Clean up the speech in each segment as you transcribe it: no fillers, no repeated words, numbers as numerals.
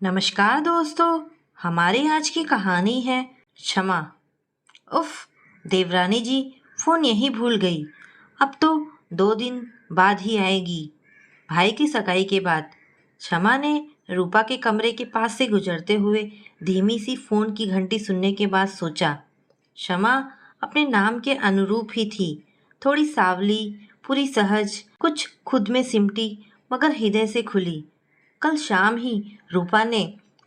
नमस्कार दोस्तों। हमारी आज की कहानी है क्षमा। उफ, देवरानी जी फोन यहीं भूल गई। अब तो 2 दिन बाद ही आएगी, भाई की सगाई के बाद। क्षमा ने रूपा के कमरे के पास से गुजरते हुए धीमी सी फोन की घंटी सुनने के बाद सोचा। क्षमा अपने नाम के अनुरूप ही थी, थोड़ी सावली, पूरी सहज, कुछ खुद में सिमटी, मगर हृदय से खुली। कल शाम ही रूपा ने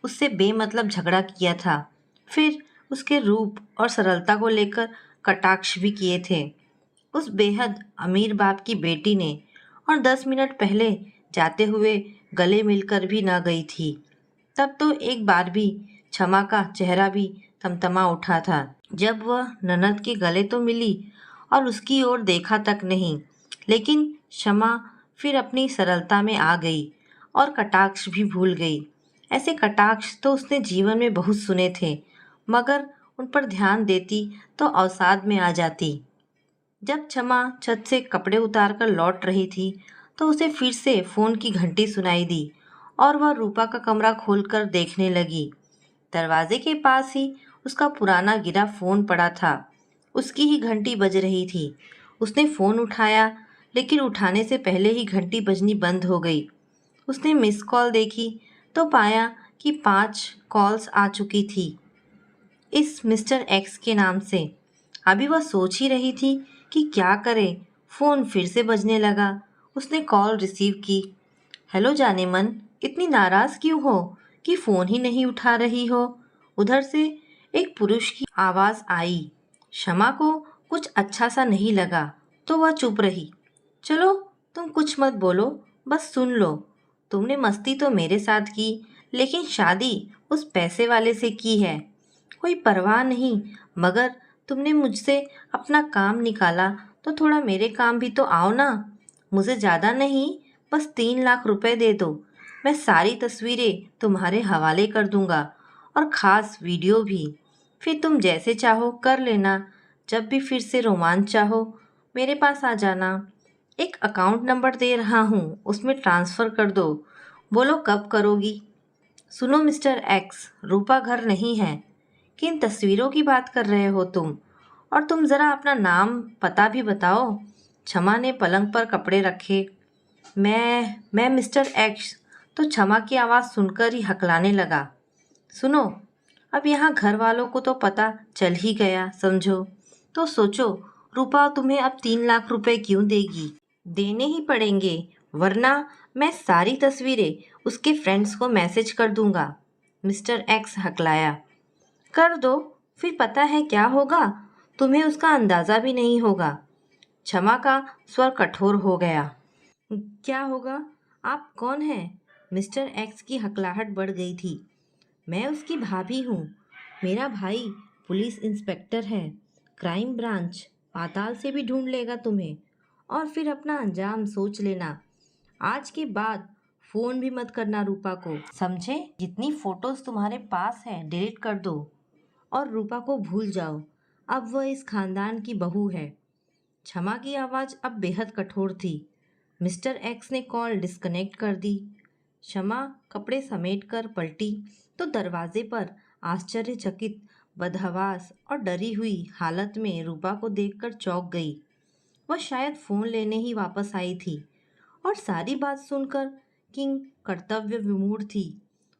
उससे बेमतलब झगड़ा किया था, फिर उसके रूप और सरलता को लेकर कटाक्ष भी किए थे उस बेहद अमीर बाप की बेटी ने। और 10 मिनट पहले जाते हुए गले मिलकर भी न गई थी। तब तो एक बार भी क्षमा का चेहरा भी तमतमा उठा था, जब वह ननद के गले तो मिली और उसकी ओर देखा तक नहीं। लेकिन क्षमा फिर अपनी सरलता में आ गई और कटाक्ष भी भूल गई। ऐसे कटाक्ष तो उसने जीवन में बहुत सुने थे, मगर उन पर ध्यान देती तो अवसाद में आ जाती। जब क्षमा छत से कपड़े उतार कर लौट रही थी, तो उसे फिर से फोन की घंटी सुनाई दी और वह रूपा का कमरा खोलकर देखने लगी। दरवाजे के पास ही उसका पुराना गिरा फोन पड़ा था। उसकी ही घंटी बज रही थी। उसने फोन उठाया, लेकिन उठाने से पहले ही घंटी बजनी बंद हो गई। उसने मिस कॉल देखी तो पाया कि 5 कॉल्स आ चुकी थी इस मिस्टर एक्स के नाम से। अभी वह सोच ही रही थी कि क्या करे, फोन फिर से बजने लगा। उसने कॉल रिसीव की। हेलो जाने मन, इतनी नाराज क्यों हो कि फोन ही नहीं उठा रही हो? उधर से एक पुरुष की आवाज आई। क्षमा को कुछ अच्छा सा नहीं लगा, तो वह चुप रही। चलो, तुम कुछ मत बोलो, बस सुन लो। तुमने मस्ती तो मेरे साथ की, लेकिन शादी उस पैसे वाले से की है। कोई परवाह नहीं, मगर तुमने मुझसे अपना काम निकाला, तो थोड़ा मेरे काम भी तो आओ ना। मुझे ज़्यादा नहीं, बस 3 लाख रुपए दे दो। मैं सारी तस्वीरें तुम्हारे हवाले कर दूंगा और ख़ास वीडियो भी। फिर तुम जैसे चाहो कर लेना। जब भी फिर से रोमांच चाहो, मेरे पास आ जाना। एक अकाउंट नंबर दे रहा हूँ, उसमें ट्रांसफ़र कर दो। बोलो कब करोगी? सुनो मिस्टर एक्स, रूपा घर नहीं है। किन तस्वीरों की बात कर रहे हो तुम? और तुम ज़रा अपना नाम पता भी बताओ। क्षमा ने पलंग पर कपड़े रखे। मैं मिस्टर एक्स। तो क्षमा की आवाज़ सुनकर ही हकलाने लगा। सुनो, अब यहाँ घर वालों को तो पता चल ही गया समझो। तो सोचो, रूपा तुम्हें अब 3 लाख रुपए क्यों देगी? देने ही पड़ेंगे, वरना मैं सारी तस्वीरें उसके फ्रेंड्स को मैसेज कर दूंगा। मिस्टर एक्स हकलाया। कर दो, फिर पता है क्या होगा? तुम्हें उसका अंदाजा भी नहीं होगा। क्षमा का स्वर कठोर हो गया। क्या होगा? आप कौन हैं? मिस्टर एक्स की हकलाहट बढ़ गई थी। मैं उसकी भाभी हूँ। मेरा भाई पुलिस इंस्पेक्टर है। क्राइम ब्रांच पाताल से भी ढूंढ लेगा तुम्हें, और फिर अपना अंजाम सोच लेना। आज के बाद फोन भी मत करना रूपा को, समझे? जितनी फोटोज तुम्हारे पास है डिलीट कर दो और रूपा को भूल जाओ। अब वह इस खानदान की बहू है। क्षमा की आवाज़ अब बेहद कठोर थी। मिस्टर एक्स ने कॉल डिस्कनेक्ट कर दी। क्षमा कपड़े समेट कर पलटी तो दरवाजे पर आश्चर्यचकित, बदहवास और डरी हुई हालत में रूपा को देखकर चौंक गई। वह शायद फ़ोन लेने ही वापस आई थी और सारी बात सुनकर किंग कर्तव्य विमूढ़ थी।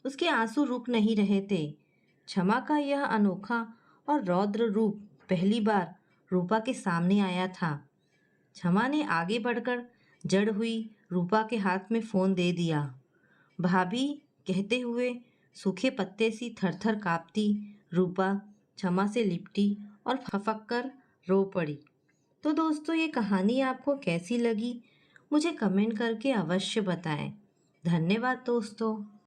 उसके आंसू रुक नहीं रहे थे। क्षमा का यह अनोखा और रौद्र रूप पहली बार रूपा के सामने आया था। क्षमा ने आगे बढ़कर जड़ हुई रूपा के हाथ में फ़ोन दे दिया। भाभी कहते हुए सूखे पत्ते सी थरथर कांपती रूपा क्षमा से लिपटी और फपक कर रो पड़ी। तो दोस्तों, ये कहानी आपको कैसी लगी, मुझे कमेंट करके अवश्य बताएं। धन्यवाद दोस्तों।